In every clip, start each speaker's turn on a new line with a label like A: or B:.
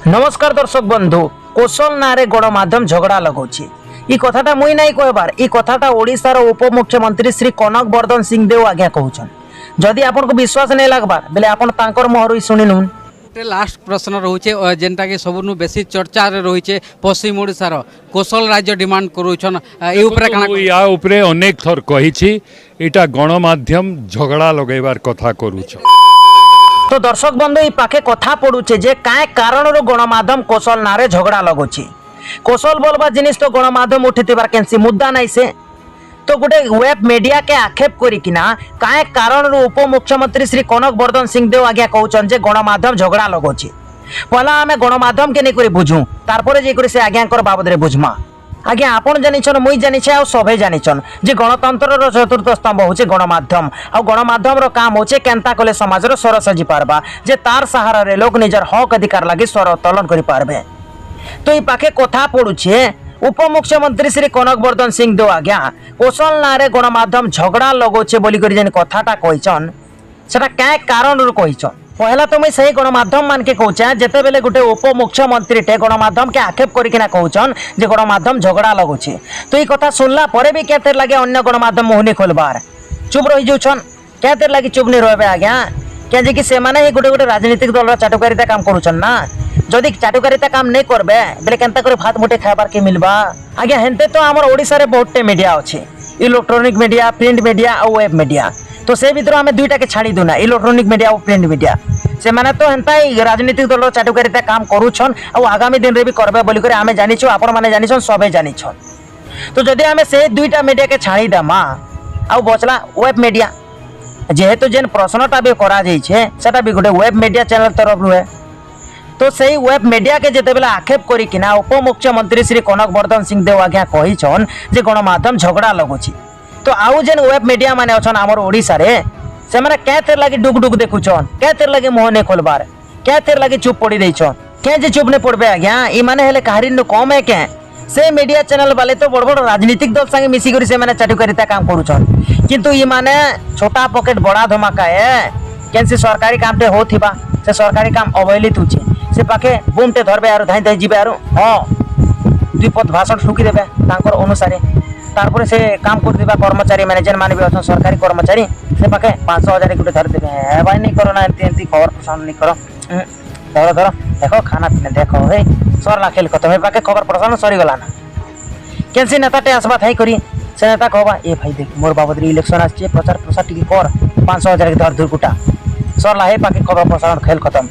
A: नमस्कार दर्शक बंधु कौशल ना गणमाध्यम झगड़ा लगौछि ई कथाटा मुई नहीं कहबार ई कथाटा ओडिशार उपमुख्यमंत्री श्री कनक वर्धन सिंहदेव आज्ञा कहउछन। जदि आपन को विश्वास नहीं लागबार बेले आपन तांकर मुहरु सुनि नुन।
B: लास्ट प्रश्न रोचे जेनटा कि सबनु बेसी चर्चा रे रोचे पश्चिम ओडिशार कौशल राज्य डिमांड करूछन ए ऊपर काना
C: या ऊपर अनेक थर कहिछि एटा गणमाध्यम झगड़ा लगैबार कथा करूछ।
A: तो दर्शक बंधु पाखे कथा पड़ुचे जे काय कारण गणमाध्यम कौशल नारे झगड़ा लगुची। कौशल बोलबा जिनिस तो गणमाध्यम उठिथिबार केनसी मुद्दा नहीं से तो गोटे वेब मीडिया के आक्षेप करिकिना काय कारण उपमुख्यमंत्री श्री कनक वर्धन सिंहदेव आज्ञा कहउछन जे गणमाध्यम झगड़ा लगुची। पहला आमे गणमाध्यम के नहीं करी बुझू तारपरे जे करी से आज्ञाकर बाबद रे बुझमा। आज्ञा आपण जानिछन मुई जानिछे आ सभे जानिछन जे गणतंत्र चतुर्थ स्तंभ होचे गणमाध्यम आ गणमाध्यम रो काम होचे केनता कले समाज रो स्वर सजी पारबा जे तार सहारा रे लोग निजर हक अधिकार लागि स्वर उत्तोलन करि पारबे। तो ई पाखे कथा पडुछे उपमुख्यमंत्री श्री कनक वर्धन सिंहदेव आज्ञा कौशल नारे गणमाध्यम झगड़ा लगोछे बोली करि जेन कथाटा कहिछन सेटा काय कारण रो कहिछन। पहला तो मैं सही गणमाध्यम मान के कहूँ जिते बेले गोटे उपमुख्यमंत्री टे गणमाध्यम के आक्षेप करना कहन जे गणमाध्यम झगड़ा लगुचे। तो ये कथा सुनला परे भी क्या लगे अन्य गणमाध्यम मुहनी खोलबार चुप रही जाऊन क्या लगे चुप नहीं रहे आज्ञा क्या कि से माने ही गोटे गोटे राजनीतिक दल चाटुकारिता काम करुछन ना जदि चाटुकारिता काम नहीं करबे बेले केनता करे भात मुठे खाबार के मिलबा। आज्ञा हेनते तो आमर ओडिसा रे बहुतटे मीडिया अच्छे इलेक्ट्रोनिक मीडिया प्रिंट मीडिया और वेब मीडिया तो से भीतर आम दुईटा के छाड़ी दूना इलेक्ट्रोनिक मीडिया और प्रिंट मीडिया से माने तो हेनता राजनीतिक दल चाटुकारिता काम करुछन और आगामी दिन रे भी करबे बोली करे आमे जानिछु आपण माने जानिछन सबे जानिछन। तो जदि आमे से दुईटा मीडिया के छाड़ी देमा आ बचला वेब मीडिया जेहेतु जेन प्रश्नटा भी करा जाई छे सेटा भी गोटे वेब मीडिया चैनल तरफ रुहे तो सही वेब मीडिया के जेते बेला आक्षेप करिकिना उपमुख्यमंत्री श्री कनक वर्धन सिंहदेव आज्ञा कहिछन जे गणमाध्यम झगड़ा लगुची। तो आउ जेन वेब मीडिया माने अछन हमर ओडिसा रे से माने केतेर लागि डुक डुक देखुछन केतेर लागि मुह ने खोलबार केतेर लागि चुप पड़ी दैछन के जे चुप ने पड़बे आज्ञा ई माने हेले कहारी न कम है के से मीडिया चैनल वाले तो बड़ बड़ राजनीतिक दल संगे मिसी करी से माने चाटुकारिता काम करूछन किंतु ई माने छोटा पॉकेट बड़ा धमाका है केनसी सरकारी काम ते होथिबा से सरकारी काम अवहेलित होछि से पाखे बुमटे धरबे आरो धाई धाई जिबे आरो हां दुई पद भाषण ठुकी देबे तांकर अनुसारे तारपरे से काम कर देबा कर्मचारी मैनेजर माने भी अछन सरकारी कर्मचारी से पाखे 500,000 गुटे धर देबे ए भाई नहीं करो ना एंती खबर प्रसारण नहीं करो धरो धरो देखो खाना पीना देखो हे सरला खेल खत्म हे पाखे खबर प्रसारण सरी गला ना केनसी नेता टे आसबा थाई करी से नेता कहबा ए भाई देख मोर बाबद रे इलेक्शन आछे प्रचार प्रसार टिके कर 500,000 के धर धुरकुटा सरला हे पाखे खबर प्रसारण खेल खत्म।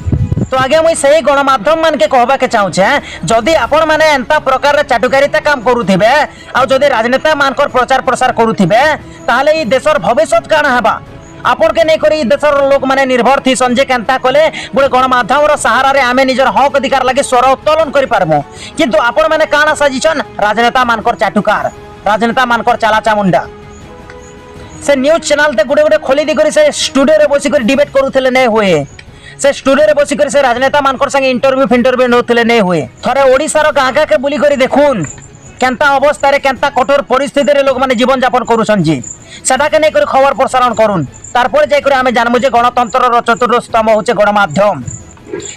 A: तो आगे मुई सही गणमाध्यम मान के कहबा के चाहूछे जदि आपण माने एंता प्रकार रे चाटुकारिता काम करूथिबे आ जदि राजनेता मानकर प्रचार प्रसार करूथिबे ताहाले ई देशर भविष्यत काना हेबा आपण के नहीं करी ई देशर लोक माने निर्भर थी संजे केनता कले गोटे गणमाध्यम रो सहारा रे आमे निजर हक अधिकार लागि स्वर उत्तोलन करि पारमु किंतु आपण माने काना साजिछन राजनेता मानकर चाटुकार राजनेता मानकर चाला चामुंडा से न्यूज चैनल ते गुडे गुडे खोली दी करी से स्टूडियो रे बसी करी डिबेट करूथले नै होए से स्टूडियो रे बसी करी से राजनेता मानकर संगे इंटरव्यू नोथले नै होए थरे ओडिसा रो गागा के बुली करी देखुन केनता अवस्था रे केनता कठोर परिस्थिति रे लोग माने जीवन यापन करूछन जी सेटा के नै करी खबर प्रसारण करून तारपर जाय करी आमे जानमु जे गणतंत्र रो चतुर्थ स्तंभ होचे गणमाध्यम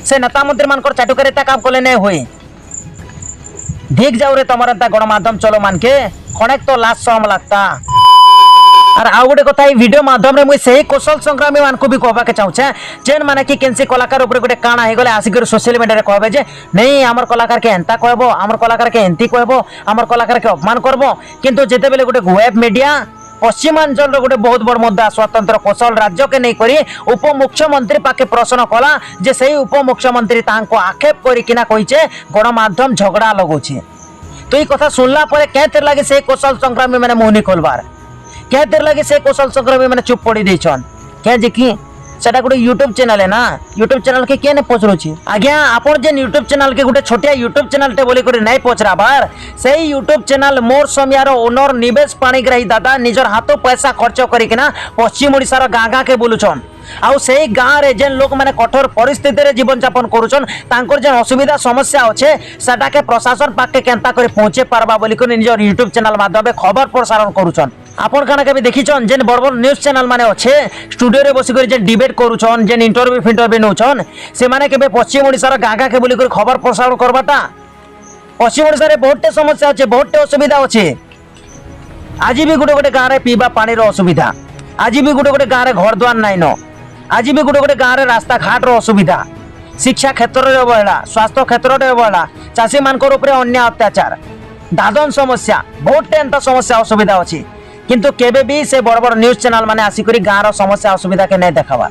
A: से नेता मंत्री मानकर चाटुकारिता काम कोले नै होए ठीक जाऊ रे तमर एंता गणमाध्यम चलो मान के खणेक तो लास्ट सम लागता। और आउ गोटे कथा वीडियो माध्यम रे मुई सही कौशल संग्रामी मान को भी कहबा के चाहूछे जेन माने कि केनसी कलाकार ऊपर गोटे काना हे गले आसी कर सोशल मीडिया रे कहबे जे नहीं हमर कलाकार के एंता कहबो हमर कलाकार के एंती कहबो हमर कलाकार के अपमान करबो किंतु जेते बेले गोटे वेब मीडिया पश्चिमांचल रो गोटे बहुत बड़ मुद्दा स्वतंत्र कौशल राज्य के नहीं करी उपमुख्यमंत्री पाके प्रश्न कला जे सही उपमुख्यमंत्री तांको आक्षेप करी किना कहिचे गणमाध्यम झगड़ा लगोछि। तो ई कथा सुनला परे केते लागे से कौशल संग्रामी माने मुहनी खोलबार क्या देर लगे से कौशल संग्रामी मैंने चुप पड़ी देछन क्या जे कि सेटा गोटे यूट्यूब चैनल है ना यूट्यूब चैनल के ने पचरुछि आज्ञा आपण जे यूट्यूब चैनल के गोटे छोटिया यूट्यूब चैनल टे बोली करे नहीं पचराबार सही यूट्यूब चैनल मोर समियार ओनर निवेश पाणीग्राही दादा निजर हाथों पैसा खर्च करिकिना पश्चिम ओडिसा गाँ गाँ के बुलुछन आउ से गाँव रे जेन लोक माने कठोर परिस्थिति रे जीवन यापन करूछन तांकर जेन असुविधा समस्या अच्छे सेटा के प्रशासन पाके केनता करे पहुंचे पारबा बोली करे निजर यूट्यूब चैनल माध्यमे खबर प्रसारण करूछन। আপন কানা কেবে দেখিছন যে বড় বড় নিউজ চ্যানেল মানে আছে স্টুডিওরে বসি করে যে ডিবেট করুছন যে ইন্টারভিউ ফিন্টারভিউ নেউছন সেমানে কেবে পশ্চিম ওড়িশার গাঁগাকে বলি করে খবর প্রসারণ করবাটা পশ্চিম ওড়িশারে বহুতটে সমস্যা আছে বহুতটে অসুবিধা আছে আজ বি গোটে গোটে গাঁরে পিবা পানির অসুবিধা আজ বি গোটে গোটে গাঁরে ঘর দ্বার নাই ন আজ বি গোটে গোটে গাঁরে রাস্তা ঘাটর অসুবিধা শিক্ষা ক্ষেত্রে অবহেলা স্বাস্থ্য ক্ষেত্রে অবহেলা চাষী মানকর উপরে অন্যায় অত্যাচার দাদন সমস্যা বহুতটে এন্তা সমস্যা অসুবিধা আছে কিন্তু কেবে বি সে বড় বড় নিউজ চ্যানেল মানে আসিকরি গাঁর সমস্যা অসুবিধা কে নাই দেখাবা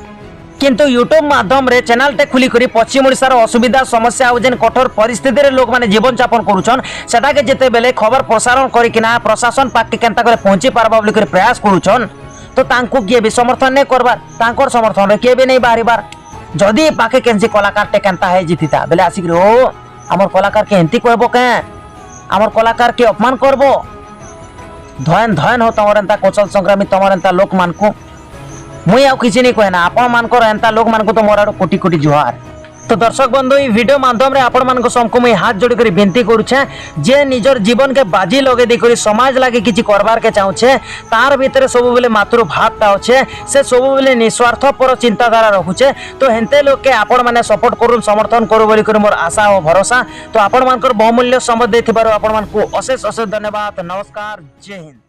A: কিন্তু यूट्यूब মাধ্যমে চ্যানেলটা খুলি করে পশ্চিম ওড়িশার অসুবিধা সমস্যা আর যেন কঠোর পরিস্থিতিরে লোক মানে জীবন যাপন করুছন সেটাকে যেতেবেলে খবর প্রসারণ করিকিনা প্রশাসন পাখে কেনতা করে পৌঁছি পারবা বলি করে প্রয়াস করুছন তো তাঙ্কু কিଏ ବି সমর্থন নেই করবার তাঙ্কর সমর্থনে কিଏ ବି নেই বাহারিবার যদি পাখে কেনসি কলাকারটে কেনতা হয়ে জিতিতা বেলে আসিকি ও আমার কলাকারকে এমতি কহব কে আমার কলাকারকে অপমান করব ধয়ন ধয়ন হো তোমার এন্তা কৌশল সংগ্রামী তোমার এন্তা লোক মানকু মুই আর কিছু नहीं कहे ना आपण मानकर एंता लोक मान को तो मोर कोटी कोटी जुहार तो दर्शक बंधु ई वीडियो माध्यम रे आपण मान को समको मुई हाथ जोड़ी कर विनती करूछे जे निजर जीवन के बाजी लगे दी करी समाज लागे किछि करबार के चाहूछे तार भीतर सब बेले मातृभावटा अच्छे से सब बेले निस्वार्थ पर चिंताधारा रखुछे तो हेंते लोक के आपण माने सपोर्ट करू समर्थन करू बोली कर मोर आशा और भरोसा तो आपण मानकर बहुमूल्य समय देथिबारो आपण मान को अशेष अशेष धन्यवाद नमस्कार जय हिंद।